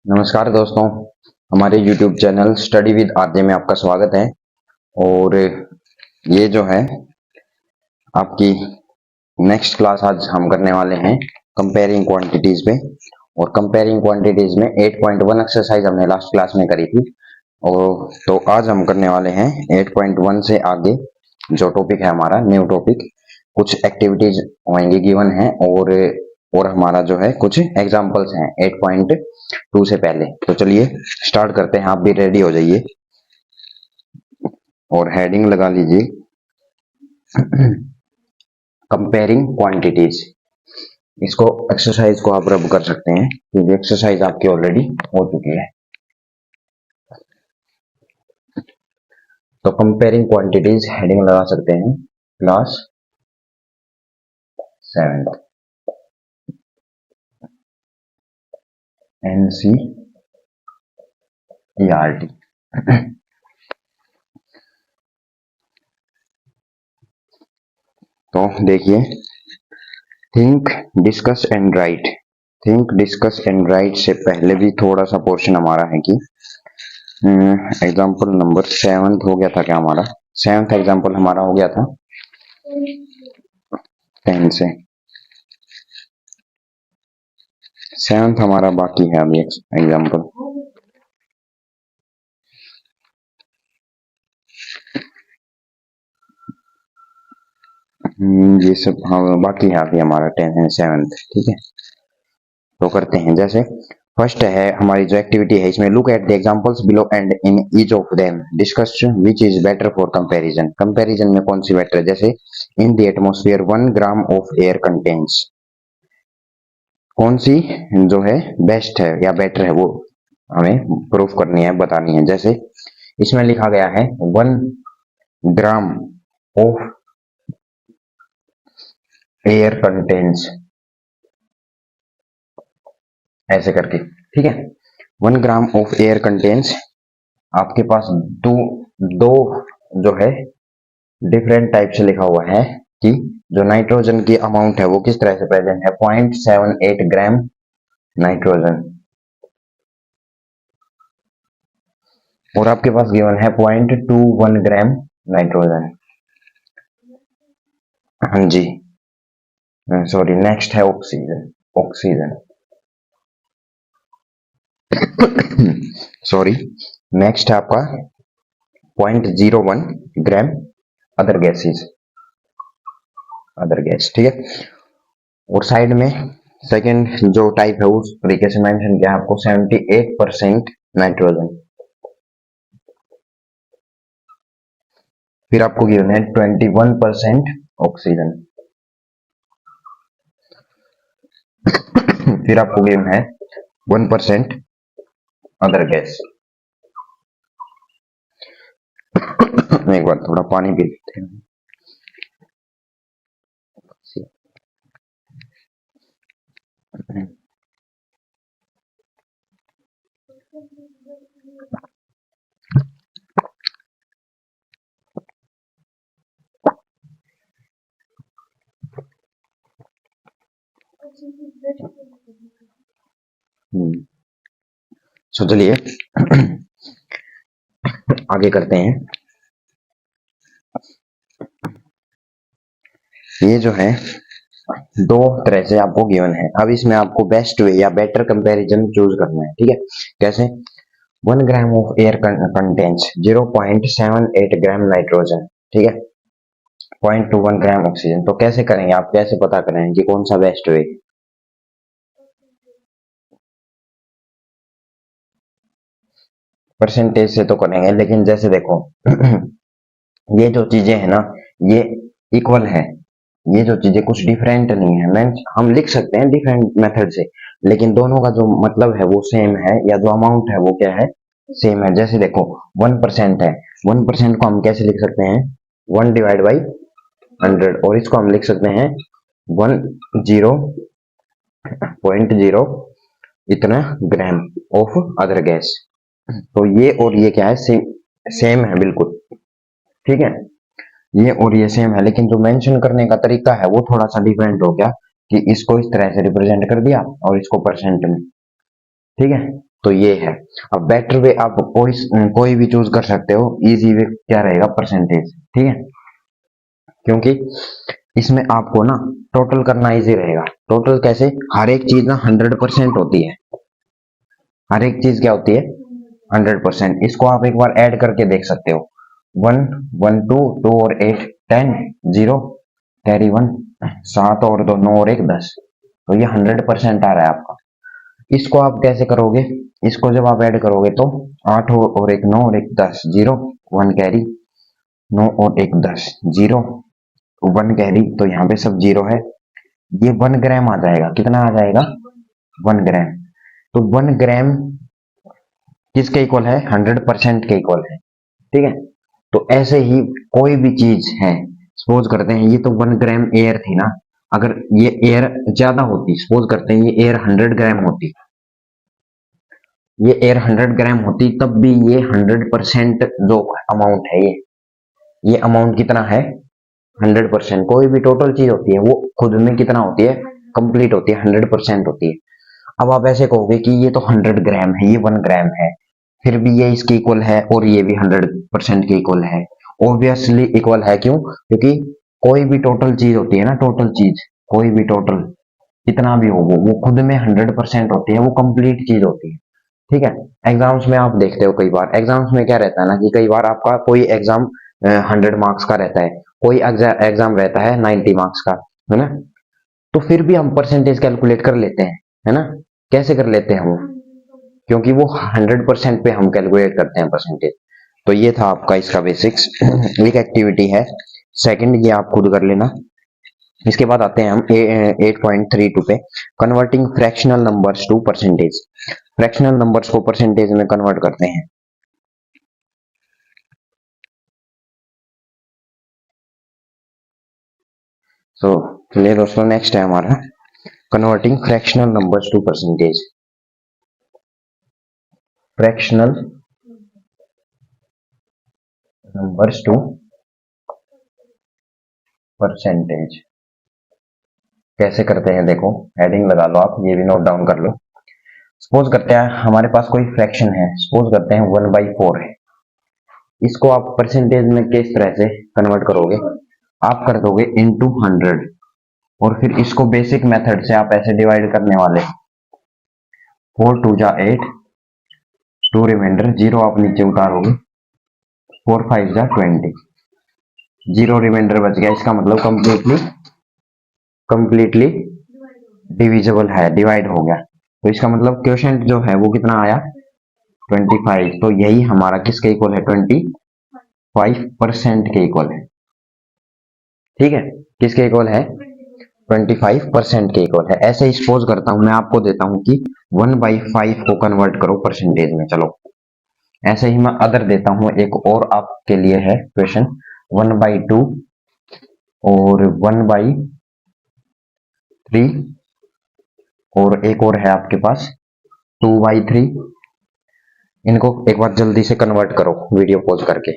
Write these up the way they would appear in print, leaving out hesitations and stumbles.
नमस्कार दोस्तों, हमारे YouTube channel study with RJ में आपका स्वागत है। और ये जो है आपकी नेक्स्ट क्लास आज हम करने वाले हैं कंपेयरिंग क्वांटिटीज पे। और कंपेयरिंग क्वांटिटीज में 8.1 एक्सरसाइज हमने लास्ट क्लास में करी थी। और तो आज हम करने वाले हैं 8.1 से आगे जो टॉपिक है हमारा न्यू टॉपिक। कुछ एक्टिविटीज होंगी गिवन है और हमारा जो है कुछ एग्जांपल्स हैं 8.2 से पहले। तो चलिए स्टार्ट करते हैं, आप भी रेडी हो जाइए और हेडिंग लगा लीजिए कंपेयरिंग क्वांटिटीज। इसको एक्सरसाइज को आप रब कर सकते हैं क्योंकि एक्सरसाइज आपकी ऑलरेडी हो चुकी है। तो कंपेयरिंग क्वांटिटीज हेडिंग लगा सकते हैं क्लास 7 NCERT। तो देखिए, think discuss and right. Think discuss and right से पहले भी थोड़ा सा पोर्शन हमारा है कि एग्जाम्पल नंबर 7 हो गया था क्या हमारा? 7th एग्जाम्पल हमारा हो गया था 10 से। 7th हमारा बाकी है अभी एग्जाम्पल। ये सब हाँ बाकी है अभी हमारा 10 एंड 7th। ठीक है, तो करते हैं। जैसे फर्स्ट है हमारी जो एक्टिविटी है इसमें look at the examples below and in each of them discuss which is better for comparison. Comparison में कौन सी बेटर है? जैसे in the atmosphere 1 gram of air contains, कौन सी जो है बेस्ट है या बेटर है वो हमें प्रूफ करनी है, बतानी है। जैसे इसमें लिखा गया है 1 ग्राम ऑफ एयर कंटेन्स, ऐसे करके। ठीक है, 1 ग्राम ऑफ एयर कंटेन्स आपके पास दो जो है डिफरेंट टाइप से लिखा हुआ है कि जो नाइट्रोजन की अमाउंट है वो किस तरह से प्रेजेंट है। 0.78 ग्राम नाइट्रोजन, और आपके पास गिवन है 0.21 ग्राम नाइट्रोजन। हाँ जी, सॉरी, नेक्स्ट है ऑक्सीजन। ऑक्सीजन सॉरी, नेक्स्ट है आपका 0.01 ग्राम अदर गैसेस, अदर गैस। ठीक है, और साइड में सेकंड जो टाइप है उस तरीके से मेंशन किया है आपको 78% नाइट्रोजन। फिर आपको गिवन है 21% ऑक्सीजन। फिर आपको गिवन है 1% अदर गैस। एक बार थोड़ा पानी पी लेते हैं। सो चलिए आगे करते हैं। ये जो है दो तरह से आपको गिवन है। अब इसमें आपको बेस्ट वे या बेटर कंपैरिजन चूज करना है। ठीक है, कैसे? 1 gram of air contains 0.78 gram nitrogen. ठीक है, 0.21 ग्राम ऑक्सीजन। तो कैसे करेंगे, आप कैसे पता करेंगे कि कौन सा बेस्ट वे? परसेंटेज से तो करेंगे, लेकिन जैसे देखो ये जो चीजें है ना ये इक्वल है, ये जो चीजें कुछ डिफरेंट नहीं है। मैं हम लिख सकते हैं डिफरेंट मेथड से, लेकिन दोनों का जो मतलब है वो सेम है, या जो अमाउंट है वो क्या है, सेम है। जैसे देखो 1% है, 1% को हम कैसे लिख सकते हैं? 1 डिवाइड बाई 100, और इसको हम लिख सकते हैं 10.0 इतना ग्राम ऑफ अदर गैस। तो ये और ये क्या है, सेम है बिल्कुल। ठीक है, ये और ये सेम है, लेकिन जो मेंशन करने का तरीका है वो थोड़ा सा डिफरेंट हो गया कि इसको इस तरह से रिप्रेजेंट कर दिया और इसको परसेंट में। ठीक है, तो ये है। अब बेटर वे आप कोई भी चूज कर सकते हो। इजी वे क्या रहेगा, परसेंटेज, ठीक है, क्योंकि इसमें आपको ना टोटल करना इजी रहेगा। टोटल कैसे, हर एक चीज ना 100% होती है, हर एक चीज क्या होती है 100%। इसको आप एक बार ऐड करके देख सकते हो, 1 1 2 2 और 8 10 0 कैरी 1 7 और 2 9 और 1 10, तो ये 100% आ रहा है आपका। इसको आप कैसे करोगे, इसको जब आप ऐड करोगे तो 8 और 1 9 और 1 10 0 1 कैरी 9 और 1 10 0 1 कैरी, तो यहाँ पे सब 0 है। ये 1 ग्राम आ जाएगा, कितना आ जाएगा 1 ग्राम। तो 1 ग्राम किसके इक्वल है, 100% के इक्वल है, ठीक है। तो ऐसे ही कोई भी चीज है, सपोज करते हैं ये तो 1 ग्राम एयर थी ना, अगर ये एयर ज्यादा होती, सपोज करते हैं ये एयर 100 ग्राम होती, ये एयर 100 ग्राम होती, तब भी ये 100% जो अमाउंट है, ये अमाउंट कितना है 100%। कोई भी टोटल चीज होती है वो खुद में कितना होती है, कंप्लीट होती है, 100% होती है। अब आप ऐसे कहोगे कि ये तो 100 ग्राम है, ये 1 ग्राम है, फिर भी ये इसके इक्वल है और ये भी 100% के इक्वल है। ऑब्वियसली इक्वल है, क्यों, क्योंकि कोई भी टोटल चीज होती है ना, टोटल चीज, कोई भी टोटल कितना भी हो वो खुद में 100% होती है, वो कंप्लीट चीज होती है, ठीक है। एग्जाम्स में आप देखते हो कई बार, एग्जाम्स में क्या रहता है ना कि कई बार आपका कोई एग्जाम 100 मार्क्स का रहता है, कोई एग्जाम रहता है 90 मार्क्स का, है ना। तो फिर भी हम परसेंटेज कैलकुलेट कर लेते हैं, है ना। कैसे कर लेते हैं हम, क्योंकि वो 100% पे हम कैलकुलेट करते हैं परसेंटेज। तो ये था आपका इसका बेसिक्स। एक एक्टिविटी है, सेकंड ये आप खुद कर लेना। इसके बाद आते हैं हम 8.32 पे, converting fractional numbers to percentage. Fractional numbers को परसेंटेज में कन्वर्ट करते हैं। सो चलिए दोस्तों, नेक्स्ट है हमारा converting fractional numbers to percentage. Fractional numbers to percentage कैसे करते हैं, देखो हेडिंग लगा लो आप, ये भी नोट डाउन कर लो। सपोज करते हैं हमारे पास कोई फ्रैक्शन है, सपोज करते हैं 1/4 है, इसको आप परसेंटेज में किस तरह से कन्वर्ट करोगे, आप कर दोगे इनटू 100, और फिर इसको बेसिक मेथड से आप ऐसे डिवाइड करने वाले, 4 2 जा 8, 2 रिमाइंडर 0 आप नीचे उतारोगे, 4 5 जा 20, 0 रिमाइंडर बच गया, इसका मतलब कंप्लीटली डिविजिबल है, डिवाइड हो गया। तो इसका मतलब क्वोशिएंट जो है वो कितना आया 25। तो यही हमारा किसके इक्वल है, 25% के इक्वल है, ठीक है। किसके इक्वल है, 25% के इक्वल है। ऐसे ही सपोज करता हूं, मैं आपको देता हूं कि 1/5 को कन्वर्ट करो परसेंटेज में। चलो ऐसे ही मैं अदर देता हूं, एक और आपके लिए है क्वेश्चन, 1/2 और 1/3, और एक और है आपके पास 2/3। इनको एक बार जल्दी से कन्वर्ट करो वीडियो पॉज करके।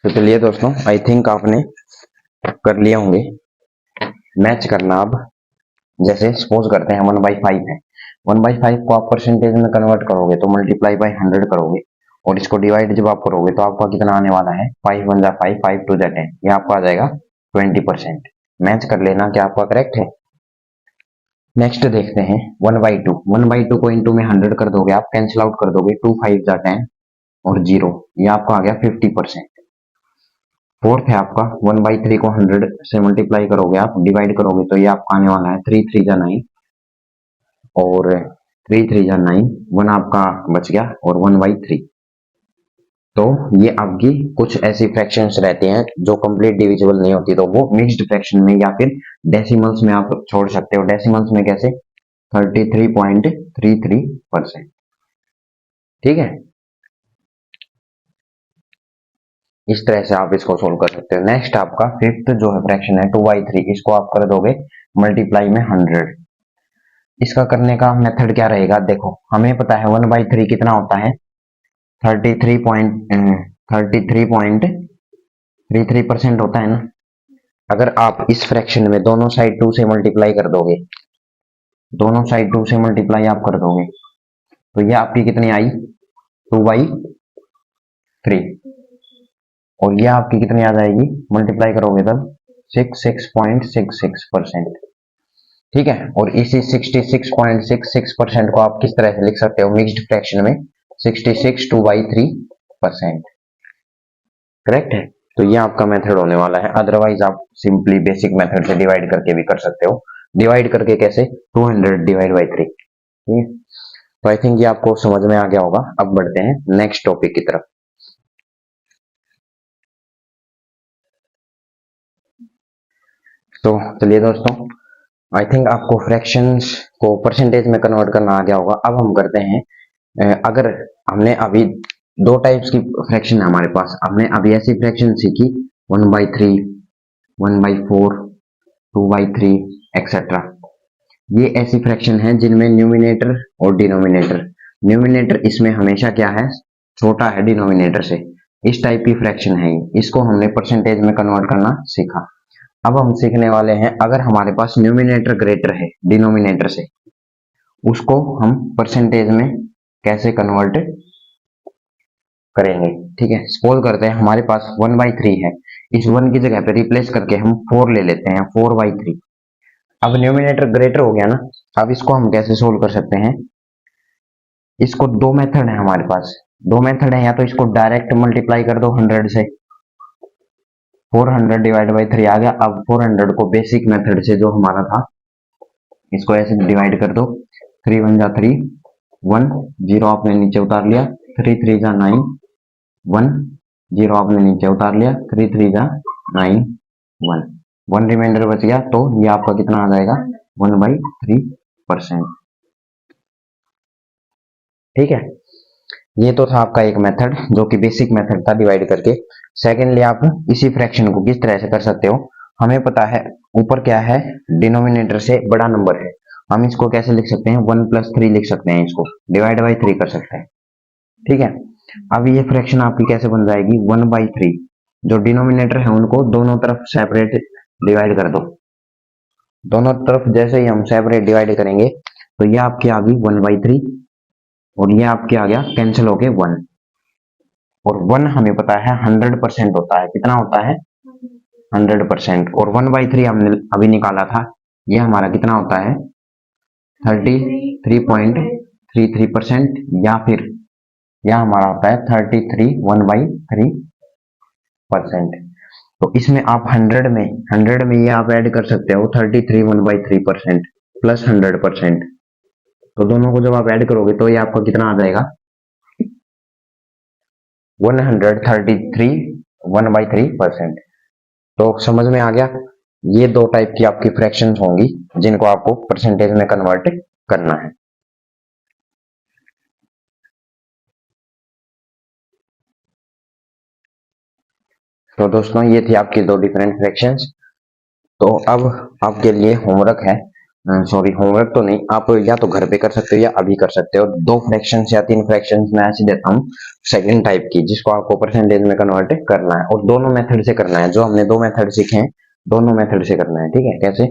तो चलिए दोस्तों, आई थिंक आपने कर लिया होंगे। मैच करना अब, जैसे सपोज करते हैं 1/5 है, 1/5 को आप परसेंटेज में कन्वर्ट करोगे तो मल्टीप्लाई बाई 100 करोगे, और इसको डिवाइड जब आप करोगे तो आपका कितना आने वाला है, 5 1 जा 5, 5 2 जा 10, ये आपका आ जाएगा 20%। मैच कर लेना क्या आपका करेक्ट है। नेक्स्ट देखते हैं 1/2, 1/2 को इंटू में 100 कर दोगे आप, कैंसिल आउट कर दोगे, 2 5 जा 10 और 0, ये आपका आ गया 50%। फोर्थ है आपका 1/3 को 100 से मल्टीप्लाई करोगे आप, डिवाइड करोगे तो ये आपका आने वाला है 3 3 जा 9, और 3 3 जा 9, 1 आपका बच गया, और 1/3। तो ये आपकी कुछ ऐसी फ्रैक्शंस रहती हैं जो कंप्लीट डिविजिबल नहीं होती, तो वो मिक्स्ड फ्रैक्शन में या फिर डेसिमल्स में आप छोड़ सकते हो। डेसिमल्स में कैसे, 33.33%, ठीक है। इस तरह से आप इसको सोल्व कर सकते हो। नेक्स्ट आपका फिफ्थ जो है फ्रैक्शन है 2/3, इसको आप कर दोगे मल्टीप्लाई में 100। इसका करने का मेथड क्या रहेगा, देखो हमें पता है 1/3 कितना होता है, 33.33% होता है ना। अगर आप इस फ्रैक्शन में दोनों साइड 2 से मल्टीप्लाई कर दोगे, दोनों साइड 2 से मल्टीप्लाई आप कर दोगे, तो ये आपकी कितनी आई 2/3, और ये आपकी कितनी आ जाएगी, मल्टीप्लाई करोगे तब 66.66%। ठीक है, और इसी 66.66% को आप किस तरह से लिख सकते हो मिक्स्ड फ्रैक्शन में, 66 2/3%। करेक्ट है। तो ये आपका मेथड होने वाला है। अदरवाइज आप सिंपली बेसिक मेथड से डिवाइड करके भी कर सकते हो। डिवाइड करके कैसे, 200 डिवाइड बाई 3। ठीक है, तो आई थिंक ये आपको समझ में आ गया होगा। अब बढ़ते हैं नेक्स्ट टॉपिक की तरफ। तो चलिए दोस्तों, आई थिंक आपको फ्रैक्शंस को परसेंटेज में कन्वर्ट करना आ गया होगा। अब हम करते हैं, अगर हमने अभी दो टाइप्स की फ्रैक्शन है हमारे पास, हमने अभी ऐसी फ्रैक्शन सीखी 1/3, 1/4, 2/3 एक्सेट्रा। ये ऐसी फ्रैक्शन है जिनमें न्यूमिनेटर और डिनोमिनेटर, न्यूमिनेटर इसमें हमेशा क्या है, छोटा है डिनोमिनेटर से। इस टाइप की फ्रैक्शन है, इसको हमने परसेंटेज में कन्वर्ट करना सीखा। अब हम सीखने वाले हैं, अगर हमारे पास न्यूमिनेटर ग्रेटर है डिनोमिनेटर से, उसको हम परसेंटेज में कैसे कन्वर्ट करेंगे। ठीक है, सपोज करते हैं हमारे पास 1/3 है, इस 1 की जगह पे रिप्लेस करके हम 4 ले लेते हैं, 4/3। अब न्यूमिनेटर ग्रेटर हो गया ना, अब इसको हम कैसे सोल्व कर सकते हैं, इसको दो मेथड है हमारे पास, दो मेथड है, या तो इसको डायरेक्ट मल्टीप्लाई कर दो 100 से, 400 डिवाइड बाई 3 आ गया। अब 400 को बेसिक मेथड से जो हमारा था, इसको ऐसे डिवाइड कर दो, 3 1 जा 3, 1 0 आपने नीचे उतार लिया, 3 3 जा 9, 1 0 आपने नीचे उतार लिया, 3 3 जा 9, 1 1 रिमाइंडर बच गया। तो ये आपका कितना आ जाएगा, 1/3%। ठीक है, ये तो था आपका एक मेथड जो कि बेसिक मेथड था डिवाइड करके। सेकेंडली आप इसी फ्रैक्शन को किस तरह से कर सकते हो, हमें पता है ऊपर क्या है, डिनोमिनेटर से बड़ा नंबर है, हम इसको कैसे लिख सकते हैं, 1+3 लिख सकते हैं, इसको डिवाइड बाई 3 कर सकते हैं। ठीक है, अब ये फ्रैक्शन आपकी कैसे बन जाएगी, 1/3, जो डिनोमिनेटर है उनको दोनों तरफ सेपरेट डिवाइड कर दो, दोनों तरफ जैसे ही हम सेपरेट डिवाइड करेंगे तो ये आपकी आ गई 1/3, और ये आपके आ गया कैंसिल होके 1, और 1 हमें पता है 100% होता है, कितना होता है 100%, और 1/3 हमने अभी निकाला था, ये हमारा कितना होता है 33.33%, या फिर यह हमारा होता है 33 1/3%। तो इसमें आप 100 में ये आप ऐड कर सकते हो 33 1/3% प्लस 100%, तो दोनों को जब आप ऐड करोगे तो ये आपका कितना आ जाएगा, 133 1/3%। तो समझ में आ गया, ये दो टाइप की आपकी फ्रैक्शंस होंगी जिनको आपको परसेंटेज में कन्वर्ट करना है। तो दोस्तों ये थी आपकी दो डिफरेंट फ्रैक्शंस। तो अब आपके लिए होमवर्क है, सॉरी होमवर्क तो नहीं, आप या तो घर पे कर सकते हो या अभी कर सकते हो। दो फ्रैक्शंस या तीन फ्रैक्शंस मैं ऐसे देता हूँ सेकंड टाइप की, जिसको आपको परसेंटेज में कन्वर्ट करना है, और दोनों मेथड से करना है, जो हमने दो मेथड सीखे हैं दोनों मेथड से करना है। ठीक है, कैसे,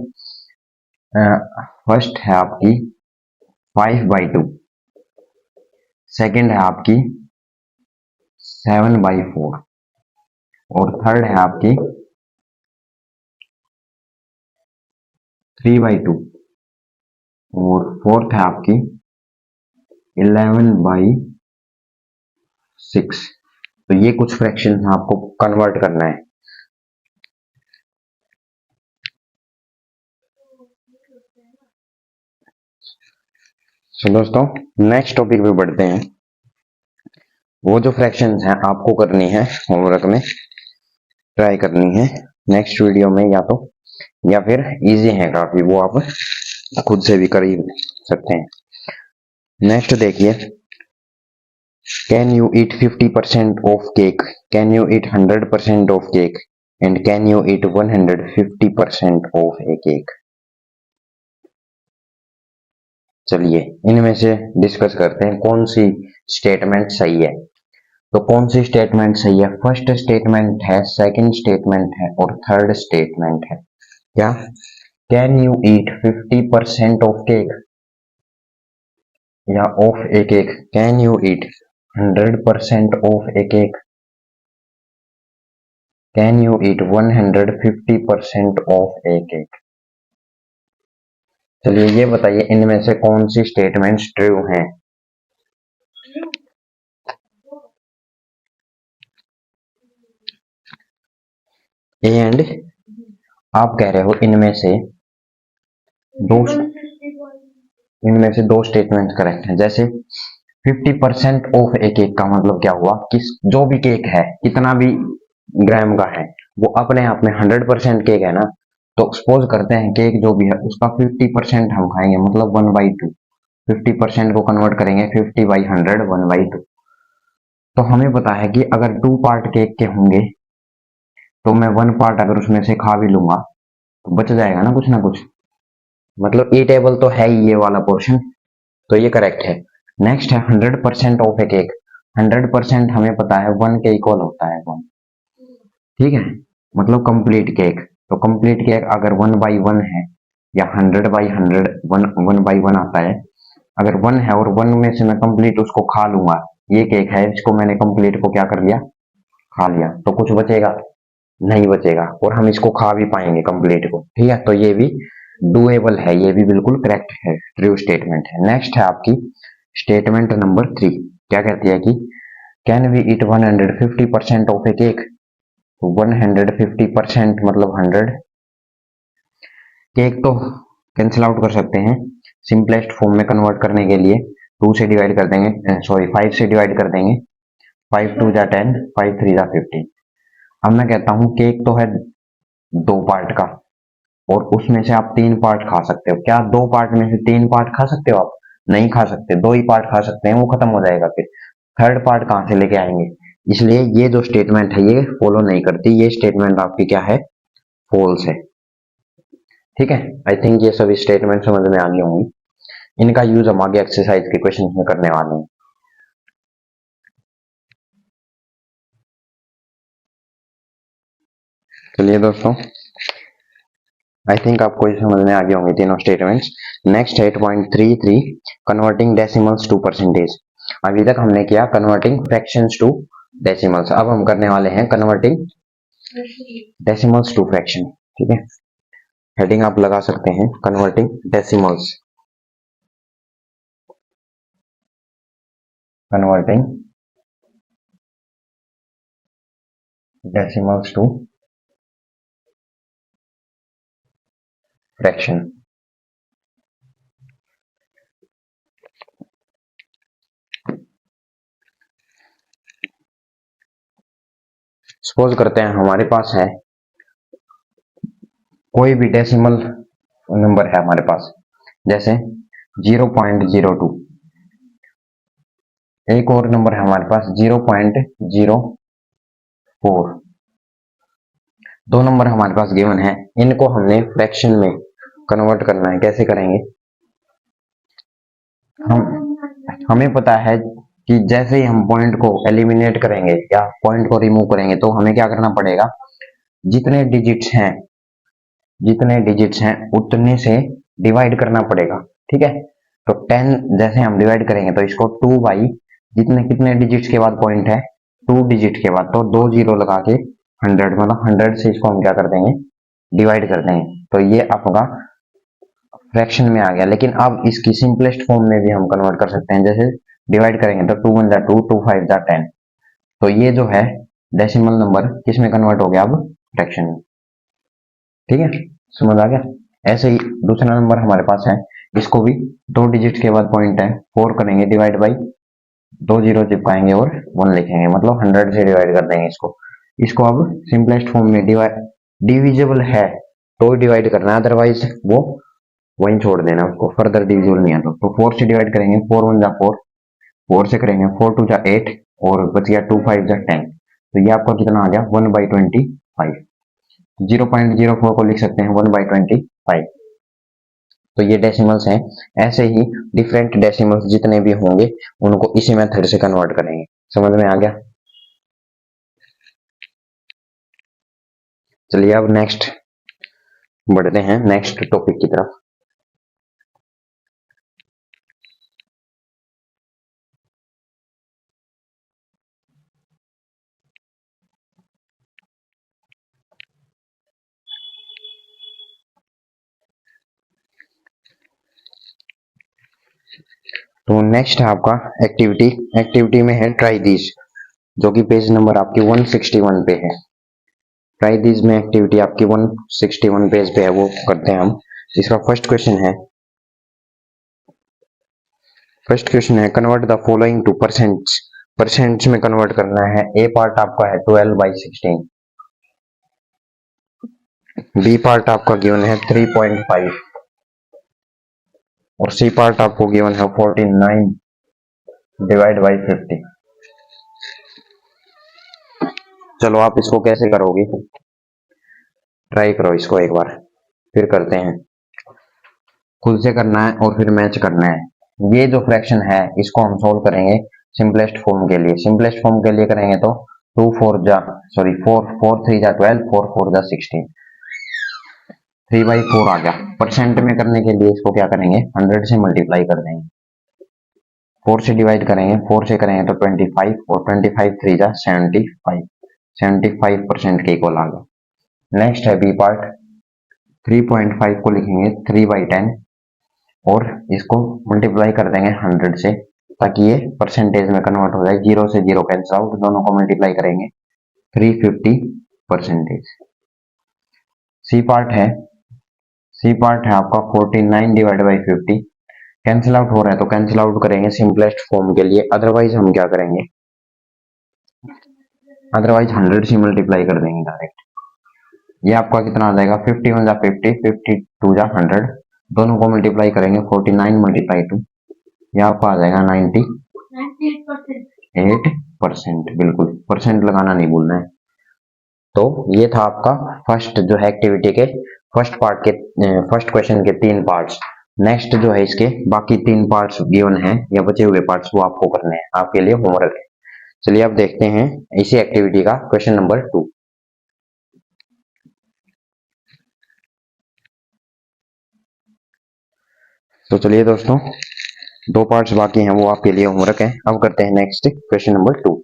फर्स्ट है आपकी 5/2, सेकंड है आपकी 7/4, और थर्ड है आपकी 3/2, और फोर्थ है आपकी 11/6। तो ये कुछ फ्रैक्शन आपको कन्वर्ट करना है। तो दोस्तों नेक्स्ट टॉपिक पे बढ़ते हैं। वो जो फ्रैक्शंस हैं आपको करनी है होमवर्क में, ट्राई करनी है नेक्स्ट वीडियो में, या फिर इजी है काफी, वो आप खुद से भी कर ही सकते हैं। नेक्स्ट देखिए, can you eat 50% of cake, can you eat 100% of cake, and can you eat 150% of a cake. चलिए इनमें से डिस्कस करते हैं कौन सी स्टेटमेंट सही है। तो कौन सी स्टेटमेंट सही है? फर्स्ट स्टेटमेंट है, सेकंड स्टेटमेंट है और थर्ड स्टेटमेंट है। क्या? Can you eat 50% of cake या of a cake? Can you eat 100% of a cake? Can you eat 150% of a cake? चलिए ये बताइए इनमें से कौन सी स्टेटमेंट्स ट्रू हैं? ए एंड, आप कह रहे हो इनमें से दो स्टेटमेंट करेक्ट हैं। जैसे 50% ऑफ ए केक का मतलब क्या हुआ कि जो भी केक है, कितना भी ग्राम का है, वो अपने आप में 100% केक है ना। तो सपोज करते हैं केक जो भी है उसका 50% हम खाएंगे, मतलब 1/2। 50% को कन्वर्ट करेंगे 50/100, 1/2। तो हमें पता है कि अगर 2 पार्ट केक के होंगे तो मैं 1 पार्ट अगर उसमें से खा भी लूंगा तो बच जाएगा ना कुछ। मतलब ईटेबल तो है ही ये वाला पोर्शन, तो ये करेक्ट है। नेक्स्ट है 100% ऑफ ए केक। 100% हमें पता है 1 के इक्वल होता है 1, ठीक है, मतलब कंप्लीट केक। तो कंप्लीट केक अगर 1/1 है या 100/100, 1/1 आता है। अगर 1 है और 1 में से मैं कंप्लीट उसको खा लूंगा, ये केक है, इसको मैंने कंप्लीट को क्या कर लिया? खा लिया, तो कुछ बचेगा? नहीं बचेगा, और हम इसको खा भी पाएंगे कंप्लीट को, ठीक है। तो ये भी डुएबल है, ये भी बिल्कुल करेक्ट है, ट्रू स्टेटमेंट है। नेक्स्ट है आपकी स्टेटमेंट नंबर 3। क्या कहती है कि can we eat 150% of a cake? 150% मतलब 100। केक तो कैंसिल आउट कर सकते हैं, सिंपलेस्ट फॉर्म में कन्वर्ट करने के लिए 2 से डिवाइड कर देंगे, सॉरी 5 से डिवाइड कर देंगे। 5 2 जा 10, 5 3 जा 15। अब मैं कहता हूं केक तो है 2 पार्ट का और उसमें से आप 3 पार्ट खा सकते हो। क्या 2 पार्ट में से 3 पार्ट खा सकते हो आप? नहीं खा सकते, 2 ही पार्ट खा सकते हैं, वो खत्म हो जाएगा। फिर थर्ड पार्ट कहां से लेके आएंगे? इसलिए ये जो स्टेटमेंट है ये फॉलो नहीं करती, ये स्टेटमेंट आपकी क्या है? फॉल्स है, ठीक है। आई थिंक ये सभी स्टेटमेंट समझ में आ गई होंगी। इनका यूज हम आगे एक्सरसाइज के क्वेश्चन में करने वाले हैं। चलिए दोस्तों, आई थिंक आपको ये समझ में आ गए होंगे तीनों स्टेटमेंट्स। नेक्स्ट है 8.33, कन्वर्टिंग डेसिमल्स टू परसेंटेज। अभी तक हमने किया कन्वर्टिंग फ्रैक्शंस टू डेसिमल्स, अब हम करने वाले हैं कन्वर्टिंग डेसिमल्स टू फ्रैक्शन, ठीक है। हेडिंग आप लगा सकते हैं converting decimals, converting decimals to fraction. Suppose करते हैं हमारे पास है कोई भी डेसिमल नंबर है हमारे पास, जैसे 0.02। एक और नंबर है हमारे पास 0.04। दो नंबर हमारे पास गिवन है, इनको हमने फ्रैक्शन में कन्वर्ट करना है। कैसे करेंगे? हमें पता है कि जैसे ही हम पॉइंट को एलिमिनेट करेंगे या पॉइंट को रिमूव करेंगे तो हमें क्या करना पड़ेगा? जितने डिजिट्स हैं उतने से डिवाइड करना पड़ेगा, ठीक है। तो 10 जैसे हम डिवाइड करेंगे तो इसको 2 बाई कितने डिजिट्स के बाद पॉइंट है? 2 डिजिट के बाद, तो 2 जीरो लगा के 100, मतलब 100 से इसको हम क्या कर देंगे? डिवाइड कर देंगे। तो ये आपका फ्रैक्शन में आ गया। लेकिन अब इसकी सिंपलेस्ट फॉर्म में भी हम कन्वर्ट कर सकते हैं। जैसे डिवाइड करेंगे तो 2 1 जा 2, 2 5 जा 10। तो ये जो है डेसिमल नंबर किस में कन्वर्ट हो गया? अब फ्रैक्शन में, ठीक है, समझ आ गया। ऐसे ही दूसरा नंबर हमारे पास है, इसको भी 2 डिजिट के बाद पॉइंट है, 4 करेंगे डिवाइड बाई 2 जीरो चिपकाएंगे और 1 लिखेंगे, मतलब 100 से डिवाइड कर देंगे इसको। इसको अब सिंपलेस्ट फॉर्म में डिविजिबल है तो डिवाइड करना है, अदरवाइज वो वहीं छोड़ देना, उसको फर्दर डिविजिबल नहीं आता। तो 4 से डिवाइड करेंगे, 4 1 जा 4, 4 से करेंगे 4 2 जा 8 और बच गया 2 5 जा 10। तो ये आपका कितना आ गया? 1/25। 0.04 को लिख सकते हैं 1/25। तो ये डेसिमल्स हैं। ऐसे ही डिफरेंट डेसिमल्स जितने भी होंगे उनको इसी मेथड से कन्वर्ट करेंगे। समझ में आ गया? चलिए अब नेक्स्ट बढ़ते हैं नेक्स्ट टॉपिक की तरफ। तो नेक्स्ट है आपका एक्टिविटी। एक्टिविटी में है ट्राई दिस, जो कि पेज नंबर आपकी 161 पे है। ट्राई दिस में एक्टिविटी आपकी 161 पेज पे है, वो करते हैं हम। इसका फर्स्ट क्वेश्चन है convert the following to percents. Percents में कन्वर्ट करना है। ए पार्ट आपका है 12/16, बी पार्ट आपका गिवन है 3.5 और सी पार्ट आपको गिवन है 49 डिवाइड बाई 50। चलो आप इसको कैसे करोगे, ट्राई करो इसको एक बार, फिर करते हैं। खुद से करना है और फिर मैच करना है। ये जो फ्रैक्शन है इसको हम सोल्व करेंगे सिंपलेस्ट फॉर्म के लिए। सिंपलेस्ट फॉर्म के लिए करेंगे तो 4 3 जा 12, 4 4 जा 16, 3/4 आ गया। परसेंट में करने के लिए इसको क्या करेंगे, 100 से मल्टीप्लाई कर देंगे, 4 से डिवाइड करेंगे, 4 से करेंगे तो 25 और 25 3 जा 75, 75% के इक्वल आ गया। नेक्स्ट है बी पार्ट, 3.5 को लिखेंगे 3/10 और इसको मल्टीप्लाई कर देंगे 100 से, ताकि ये परसेंटेज में कन्वर्ट हो जाए। 0 से 0 कैंसिल आउट, दोनों को मल्टीप्लाई करेंगे 350%। सी पार्ट है आपका 49 डिवाइड बाई 50। कैंसिल आउट हो रहा है तो कैंसिल आउट करेंगे सिंपलेस्ट फॉर्म के लिए, अदरवाइज हम क्या करेंगे, अदरवाइज 100 से मल्टीप्लाई कर देंगे डायरेक्ट। ये आपका कितना आ जाएगा, 51 जा 50, 52 जा 100, दोनों को मल्टीप्लाई करेंगे 49 मल्टीप्लाई 2, ये आपका आ जाएगा 98%। बिल्कुल परसेंट लगाना नहीं भूलना है। तो ये था आपका फर्स्ट जो है एक्टिविटी के फर्स्ट पार्ट के फर्स्ट क्वेश्चन के 3 पार्ट्स। नेक्स्ट जो है इसके बाकी 3 पार्ट्स गिवन है या बचे हुए पार्ट्स, वो आपको करने हैं, आपके लिए होमवर्क है। चलिए अब देखते हैं इसी एक्टिविटी का क्वेश्चन नंबर 2। तो चलिए दोस्तों, 2 पार्ट्स बाकी हैं, वो आपके लिए होमवर्क है। अब करते हैं next question number 2।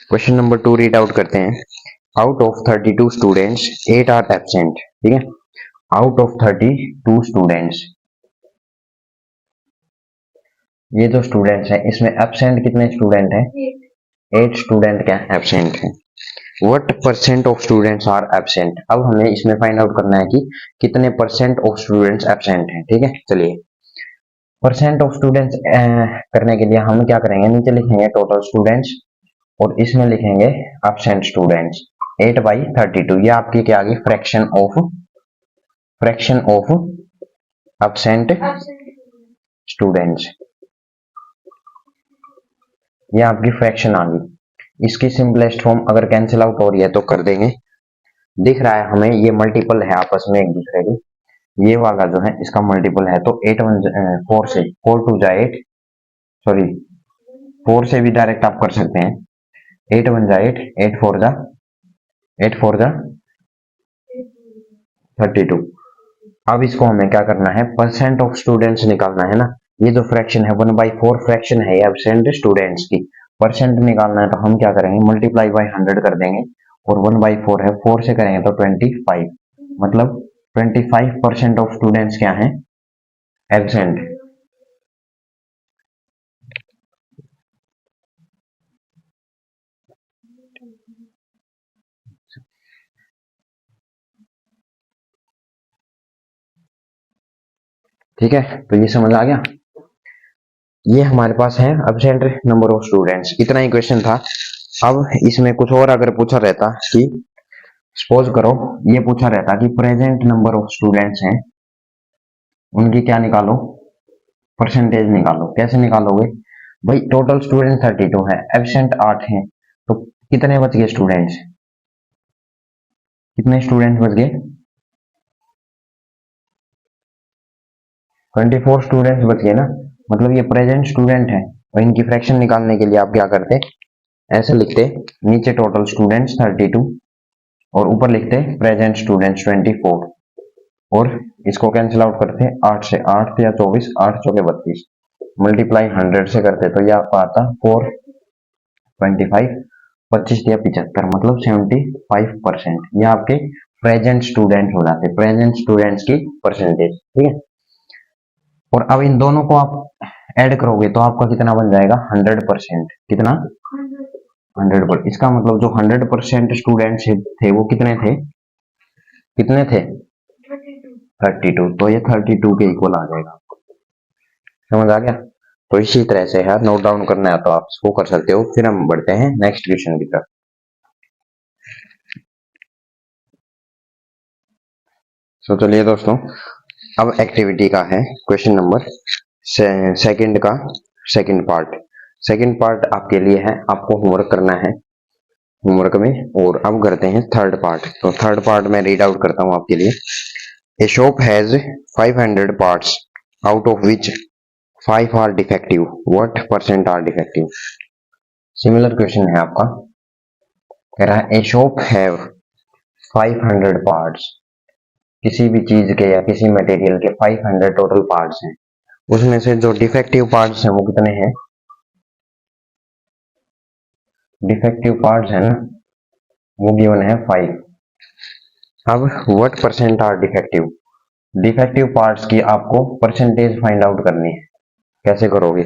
Question number 2 read out करते हैं। Out of 32 students 8 are absent. ठीक है, आउट ऑफ 32 स्टूडेंट्स, ये जो स्टूडेंट्स हैं इसमें एब्सेंट कितने स्टूडेंट हैं, 8 स्टूडेंट क्या एब्सेंट हैं। What percent of students are absent. अब हमें इसमें फाइंड आउट करना है कि कितने परसेंट ऑफ स्टूडेंट्स एब्सेंट हैं। ठीक है, चलिए परसेंट ऑफ स्टूडेंट्स करने के लिए हम क्या करेंगे, नीचे लिखेंगे टोटल स्टूडेंट्स और इसमें लिखेंगे एब्सेंट स्टूडेंट्स 8/32। ये आपकी क्या आ गई, फ्रैक्शन ऑफ एब्सेंट स्टूडेंट्स, ये आपकी फ्रैक्शन आ गई। इसकी सिंपलेस्ट फॉर्म अगर कैंसिल आउट हो रही है तो कर देंगे। दिख रहा है हमें ये मल्टीपल है आपस में एक दूसरे के, ये वाला जो है इसका मल्टीपल है, तो 8 1 4 से 4 2 जा 8, सॉरी 4 से भी डायरेक्ट आप कर सकते हैं। 8 1 जा 8, 8 4 जा 32। अब इसको हमें क्या करना है, परसेंट ऑफ स्टूडेंट्स निकालना है ना। ये जो फ्रैक्शन है 1/4 फ्रैक्शन है एब्सेंट स्टूडेंट्स की, परसेंट निकालना है तो हम क्या करेंगे, मल्टीप्लाई बाई 100 कर देंगे और 1/4 है, 4 से करेंगे तो 25, मतलब 25% ऑफ स्टूडेंट्स क्या हैं, एब्सेंट। ठीक है, तो ये समझ आ गया। ये हमारे पास है एब्सेंट नंबर ऑफ स्टूडेंट्स, इतना ही क्वेश्चन था। अब इसमें कुछ और अगर पूछा रहता कि सपोज करो ये पूछा रहता कि प्रेजेंट नंबर ऑफ स्टूडेंट्स हैं, उनकी क्या निकालो, परसेंटेज निकालो। कैसे निकालोगे भाई, टोटल स्टूडेंट 32 है, एब्सेंट 8 हैं, तो कितने बच गए स्टूडेंट्स, कितने स्टूडेंट बच गए, 24 स्टूडेंट्स बच गए ना। मतलब ये प्रेजेंट स्टूडेंट है और इनकी फ्रैक्शन निकालने के लिए आप क्या करते, ऐसे लिखते, नीचे टोटल स्टूडेंट्स 32 और ऊपर लिखते प्रेजेंट स्टूडेंट्स 24 और इसको कैंसिल आउट करते 8 से, 8 या 24, 8 चौके 32, मल्टीप्लाई 100 से करते तो ये आपका आता 425, 25 या 75 मतलब 75%। ये आपके प्रेजेंट स्टूडेंट हो जाते, प्रेजेंट स्टूडेंट्स की परसेंटेज, ठीक है। और अब इन दोनों को आप ऐड करोगे तो आपका कितना बन जाएगा 100%। कितना 100%। इसका मतलब जो 100% स्टूडेंट थे वो कितने थे, कितने थे 32। तो ये 32 के इक्वल आ जाएगा, समझ आ गया। तो इसी तरह से है, नोट डाउन करना है तो आप इसको कर सकते हो। फिर हम बढ़ते हैं नेक्स्ट क्वेश्चन की तरफ। तो चलिए दोस्तों, अब एक्टिविटी का है क्वेश्चन नंबर सेकंड का सेकंड पार्ट। सेकंड पार्ट आपके लिए है, आपको होमवर्क करना है होमवर्क में। और अब करते हैं थर्ड पार्ट। तो थर्ड पार्ट मैं रीड आउट करता हूं आपके लिए। A shop has 500 parts out of which 5 are defective, what percent are defective. Similar question है आपका, कह रहा है ए शॉप हैव 500 पार्ट्स, किसी भी चीज के या किसी मटेरियल के 500 टोटल पार्ट्स हैं, उसमें से जो डिफेक्टिव पार्ट्स हैं वो कितने हैं, डिफेक्टिव पार्ट्स है ना, वो गिवन है 5। अब what percent are defective, defective parts की आपको परसेंटेज फाइंड आउट करनी है। कैसे करोगे,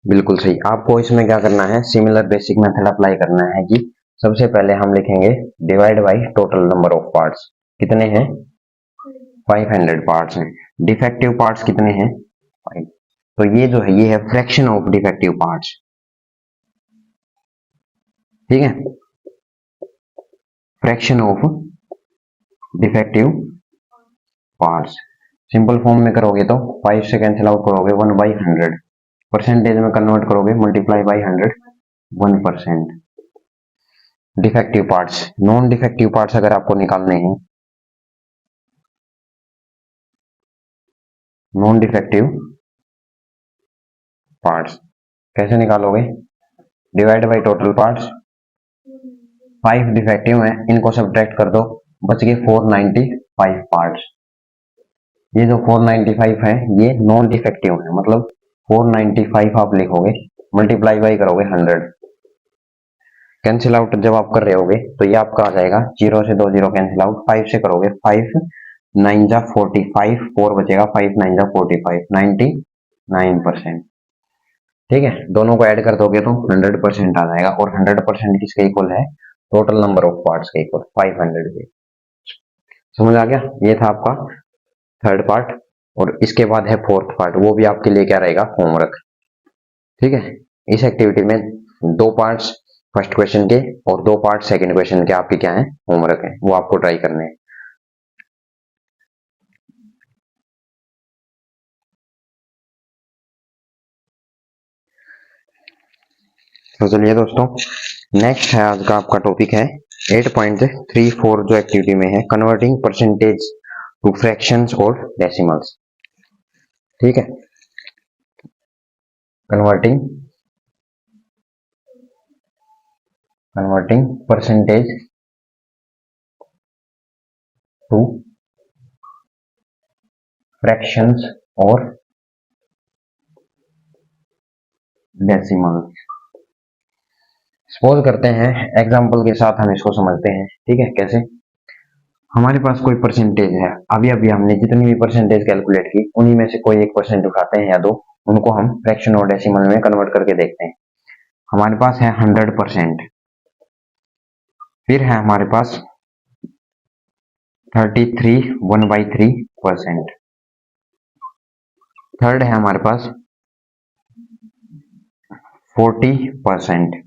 बिल्कुल सही। आपको इसमें क्या करना है, सिमिलर बेसिक मेथड अप्लाई करना है कि सबसे पहले हम लिखेंगे divide by total number of parts. कितने हैं 500 पार्ट्स हैं, डिफेक्टिव पार्ट्स कितने हैं 5। तो ये जो है ये है फ्रैक्शन ऑफ डिफेक्टिव पार्ट्स, ठीक है, fraction of defective parts. Simple form में करोगे तो 5 से कैंसिल आउट करोगे 1/100, परसेंटेज में कन्वर्ट करोगे multiply by 100, 1%। Defective parts, non defective parts अगर आपको निकालने हैं, नॉन डिफेक्टिव पार्ट्स कैसे निकालोगे, divide by total parts. 5 defective हैं, इनको सब्ट्रैक्ट कर दो, बच गए 495 पार्ट्स। ये जो 495 है ये नॉन डिफेक्टिव है, मतलब 495 आप लिखोगे, मल्टीप्लाई बाई करोगे 100, कैंसिल आउट जब आप कर रहे होगे तो ये आपका आ जाएगा 0 से 2 0 कैंसिल आउट, 5 से करोगे 5 9 जा 45, 4 बचेगा, 5 9 जा 45, 99%। ठीक है, दोनों को ऐड कर दोगे तो 100% आ जाएगा। और 100% किसके इक्वल है, टोटल नंबर ऑफ पार्ट्स के इक्वल 500 के। समझ आ गया, ये था आपका थर्ड पार्ट। और इसके बाद है फोर्थ पार्ट, वो भी आपके लिए क्या रहेगा, होमवर्क। ठीक है, इस एक्टिविटी में 2 पार्ट्स फर्स्ट क्वेश्चन के और 2 पार्ट सेकंड क्वेश्चन के आपके क्या है, होमवर्क है, वो आपको ट्राई करने हैं। तो चलिए दोस्तों, नेक्स्ट है आज का आपका टॉपिक है 8.34 जो एक्टिविटी में है, कन्वर्टिंग परसेंटेज टू फ्रैक्शंस और डेसिमल्स। ठीक है, कन्वर्टिंग परसेंटेज टू फ्रैक्शंस और डेसिमल्स। सपोज करते हैं, एग्जांपल के साथ हम इसको समझते हैं। ठीक है, कैसे, हमारे पास कोई परसेंटेज है, अभी अभी हमने जितनी भी परसेंटेज कैलकुलेट की उन्हीं में से कोई एक परसेंट उठाते हैं या दो, उनको हम फ्रैक्शन और डेसिमल में कन्वर्ट करके देखते हैं। हमारे पास है 100%, फिर है हमारे पास 33 1/3%, थर्ड है हमारे पास 40%।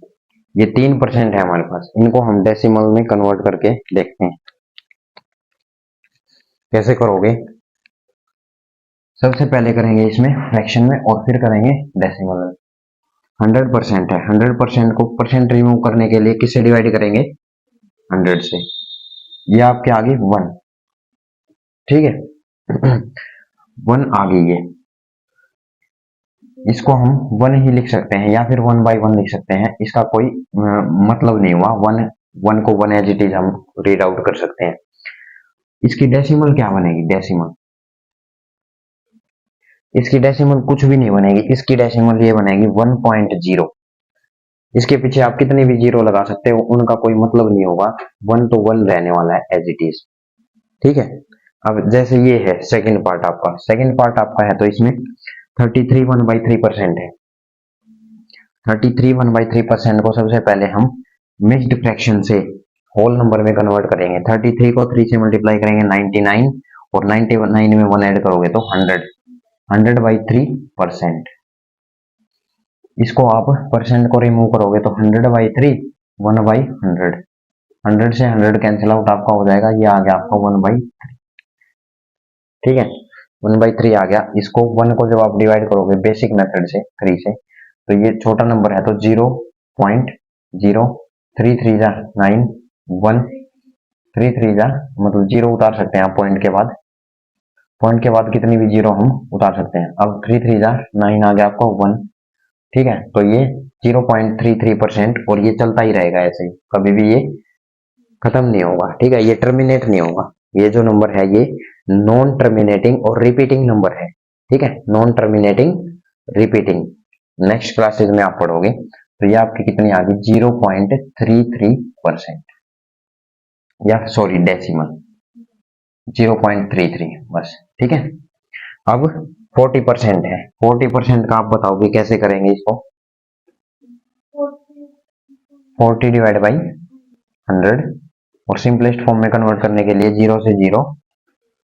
ये 3% है हमारे पास, इनको हम डेसिमल में कन्वर्ट करके देखते हैं। कैसे करोगे, सबसे पहले करेंगे इसमें फ्रैक्शन में और फिर करेंगे डेसिमल में। 100% है, 100% को परसेंट रिमूव करने के लिए किससे डिवाइड करेंगे, 100 से। ये आपके आगे 1, ठीक है, 1 आ गई है, इसको हम 1 ही लिख सकते हैं या फिर 1/1 लिख सकते हैं, इसका कोई मतलब नहीं हुआ। 1 को 1 एज इट इज हम रीड आउट कर सकते हैं। इसकी डेसिमल क्या बनेगी? डेसिमल, इसकी डेसिमल कुछ भी नहीं बनेगी, इसकी डेसिमल ये बनेगी 1.0। इसके पीछे आप कितने भी जीरो लगा सकते हो, उनका कोई मतलब नहीं होगा, 1 तो 1 रहने वाला है एज इट इज। ठीक है। अब जैसे ये है सेकंड पार्ट आपका, सेकंड पार्ट आपका है तो इसमें 33 1/3% है। 33 1/3% को सबसे पहले हम मिक्स्ड फ्रैक्शन से होल नंबर में कन्वर्ट करेंगे। 33 को 3 से मल्टीप्लाई करेंगे 99, और 99 में 1 ऐड करोगे तो 100, 100/3%। इसको आप परसेंट को रिमूव करोगे तो 100/3, 1/100, 100 से 100 कैंसिल आउट आपका हो जाएगा, ये आ गया आपका 1/3। ठीक है, 1/3 आ गया। इसको 1 को जब आप डिवाइड करोगे बेसिक मेथड से 3 से, तो ये छोटा नंबर है तो 0.0, 3 3 जा 9, 1, 3 3 जा मतलब 0 उतार सकते हैं आप पॉइंट के बाद, पॉइंट के बाद कितनी भी जीरो हम उतार सकते हैं। अब 3 3 जा 9 आ गया आपका 1। ठीक है, तो ये 0.33%, और ये चलता ही रहेगा ऐसे ही, कभी भी ये खत्म नहीं होगा। ठीक है, ये टर्मिनेट नहीं होगा। ये जो नंबर है ये नॉन टर्मिनेटिंग और रिपीटिंग नंबर है। ठीक है, non terminating repeating. Next classes में आप पढ़ोगे तो ये आपकी कितनी आ गई? 0.33%, या सॉरी डेसिमल 0.33 बस। ठीक है, अब 40% है। 40% का आप बताओगे कैसे करेंगे इसको? 40 डिवाइड बाई 100, और सिंपलेस्ट फॉर्म में कन्वर्ट करने के लिए 0 से 0,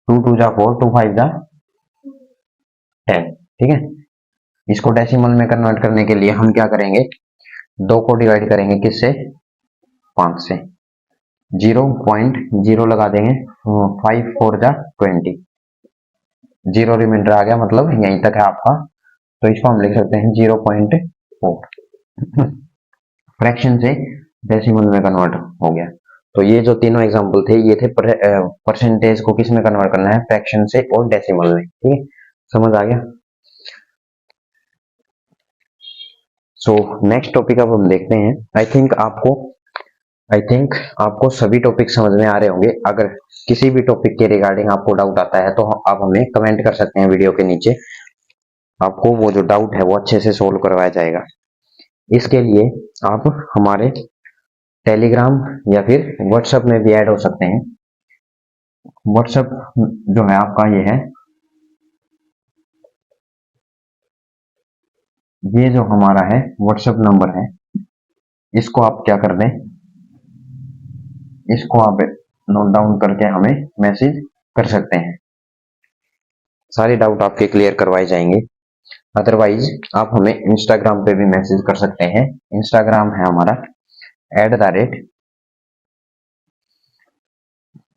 2 2 जा 4, 2 5 जा 10। ठीक है, इसको डेसिमल में कन्वर्ट करने के लिए हम क्या करेंगे? 2 को डिवाइड करेंगे किससे? 5 से, 0.0 लगा देंगे, 5 4 जा 20, 0 रिमाइंडर आ गया, मतलब यहीं तक है आपका, तो इसको हम लिख सकते हैं 0.4। फ्रैक्शन से डेसिमल में कन्वर्ट हो गया। तो ये जो तीनों एग्जांपल थे ये थे परसेंटेज को किस में कन्वर्ट करना है? फ्रैक्शन से और डेसिमल में। ठीक है, समझ आ गया? सो नेक्स्ट टॉपिक अब हम देखते हैं। आई थिंक आपको सभी टॉपिक समझ में आ रहे होंगे। अगर किसी भी टॉपिक के रिगार्डिंग आपको डाउट आता है तो आप हमें कमेंट कर सकते हैं वीडियो के नीचे, आपको वो जो डाउट है वो अच्छे से सोल्व करवाया जाएगा। इसके लिए आप हमारे टेलीग्राम या फिर व्हाट्सएप में भी ऐड हो सकते हैं। व्हाट्सएप जो है आपका ये है, ये जो हमारा है व्हाट्सएप नंबर है, इसको आप क्या कर दें, इसको आप नोट डाउन करके हमें मैसेज कर सकते हैं, सारे डाउट आपके क्लियर करवाए जाएंगे। अदरवाइज आप हमें इंस्टाग्राम पे भी मैसेज कर सकते हैं। इंस्टाग्राम है हमारा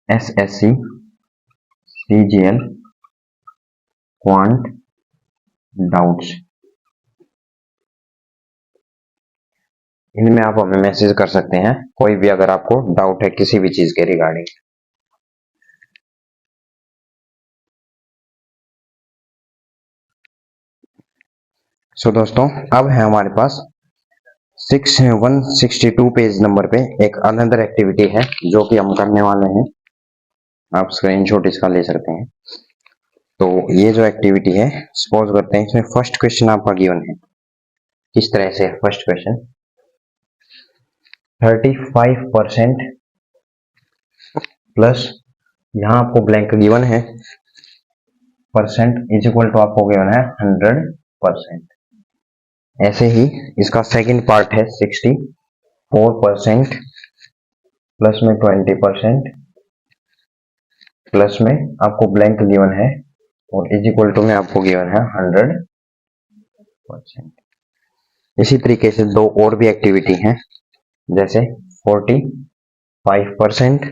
@SSC CGL क्वांट डाउट्स, इनमें आप हमें मैसेज कर सकते हैं कोई भी अगर आपको डाउट है किसी भी चीज के रिगार्डिंग। सो दोस्तों, अब है हमारे पास 162 पेज नंबर पे एक अनदर एक्टिविटी है जो कि हम करने वाले हैं। आप स्क्रीनशॉट इसका ले सकते हैं। तो ये जो एक्टिविटी है, सपोज करते हैं इसमें फर्स्ट क्वेश्चन आपका गिवन है। किस तरह से? फर्स्ट क्वेश्चन 35% प्लस, यहाँ आपको ब्लैंक गिवन है, परसेंट इज इक्वल टू आपको गिवन है 100%। ऐसे ही इसका सेकंड पार्ट है 64% प्लस में 20%, प्लस में आपको ब्लैंक गिवन है, और इज इक्वल टू में आपको गिवन है 100%। इसी तरीके से दो और भी एक्टिविटी हैं, जैसे 45%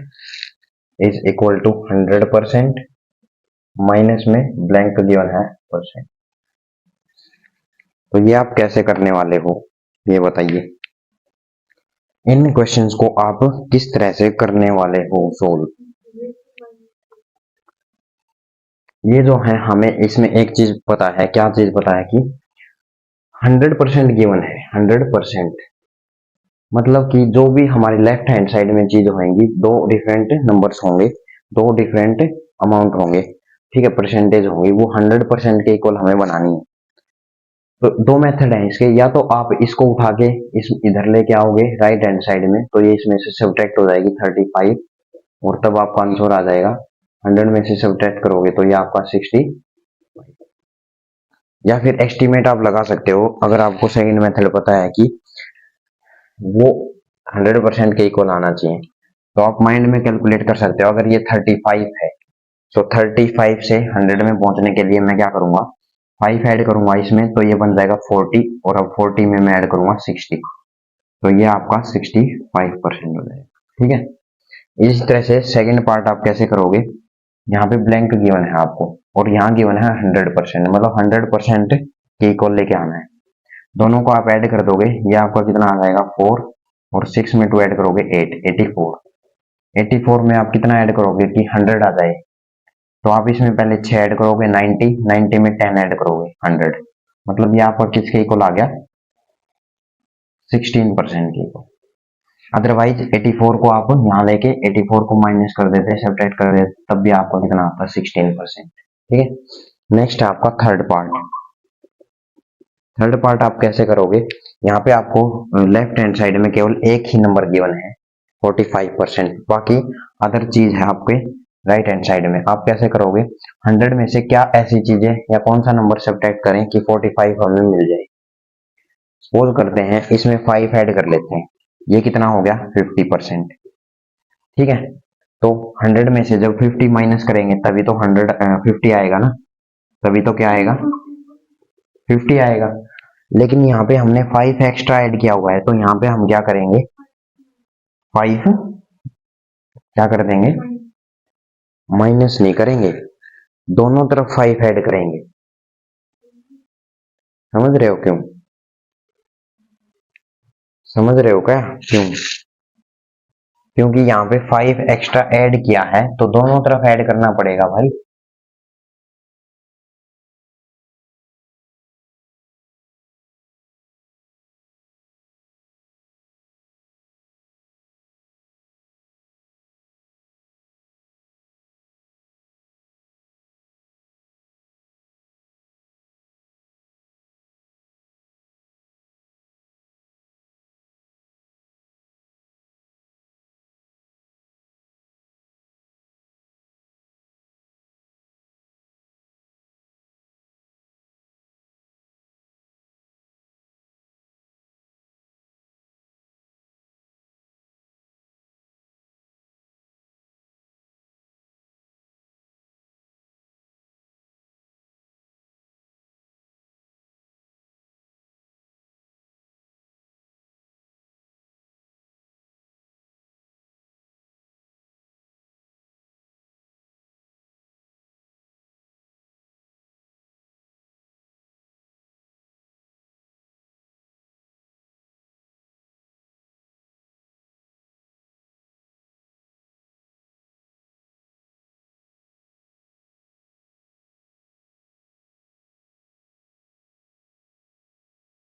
इज इक्वल टू 100%, माइनस में ब्लैंक गिवन है परसेंट। तो ये आप कैसे करने वाले हो ये बताइए। इन क्वेश्चंस को आप किस तरह से करने वाले हो सोल्व। ये जो है हमें इसमें एक चीज पता है, क्या चीज पता है कि 100% गिवन है। 100% मतलब कि जो भी हमारी लेफ्ट हैंड साइड में चीज होंगी, दो डिफरेंट नंबर्स होंगे, दो डिफरेंट अमाउंट होंगे, ठीक है, परसेंटेज होंगी, वो 100% के इक्वल हमें बनानी है। तो दो मेथड है इसके, या तो आप इसको उठा के इस इधर लेके आओगे राइट हैंड साइड में, तो ये इसमें से सब्ट्रैक्ट हो जाएगी 35, और तब आपका आंसर आ जाएगा। 100 में से सब्ट्रैक्ट करोगे तो ये आपका 60, या फिर एस्टिमेट आप लगा सकते हो अगर आपको सेकंड मेथड पता है कि वो 100% के इक्वल आना चाहिए, तो आप माइंड में कैलकुलेट कर सकते हो। अगर ये 35 है तो 35 से 100 में पहुंचने के लिए मैं क्या करूंगा, 5 ऐड करूंगा इसमें, तो ये बन जाएगा 40, और अब 40 में मैं ऐड करूंगा 60, तो ये आपका 65% हो जाएगा। ठीक है, इस तरह से सेकंड पार्ट आप कैसे करोगे, यहाँ पे ब्लैंक गिवन है आपको, और यहाँ गिवन है 100%, मतलब 100% के इक्वल लेके आना है। दोनों को आप ऐड कर दोगे, ये आपका कितना आ जाएगा 4, और 6 में 2 ऐड करोगे 8, 84। 84 में आप कितना ऐड करोगे कि 100 आ जाए, तो आप इसमें पहले 6 ऐड करोगे 90, 90 में 10 ऐड करोगे 100, मतलब ये आपका किसके इक्वल आ गया, 16% के इक्वल। अदरवाइज 84 को आप यहाँ लेके 84 को माइनस कर देते, सब्ट्रैक्ट कर देते, तब भी आपको कितना आता है 16%। ठीक है, नेक्स्ट है आपका थर्ड पार्ट। थर्ड पार्ट आप कैसे करोगे, यहाँ पे आपको लेफ्ट हैंड साइड में केवल एक ही नंबर गिवन है 45%, बाकी अदर चीज है आपके राइट हैंड साइड में। आप कैसे करोगे, 100 में से क्या ऐसी चीजें या कौन सा नंबर सब्ट्रैक्ट करें कि 45 हमें मिल जाए। सपोज करते हैं इसमें 5 ऐड कर लेते हैं, ये कितना हो गया 50%। ठीक है, तो 100 में से जब 50 माइनस करेंगे तभी तो 50 आएगा ना, तभी तो क्या आएगा 50 आएगा। लेकिन यहाँ पे हमने 5 एक्स्ट्रा ऐड किया हुआ है, तो यहाँ पे हम क्या करेंगे, 5 क्या कर देंगे, माइनस नहीं करेंगे, दोनों तरफ 5 ऐड करेंगे। समझ रहे हो क्यों, समझ रहे हो क्या क्यों, क्योंकि यहाँ पे 5 एक्स्ट्रा ऐड किया है तो दोनों तरफ ऐड करना पड़ेगा भाई।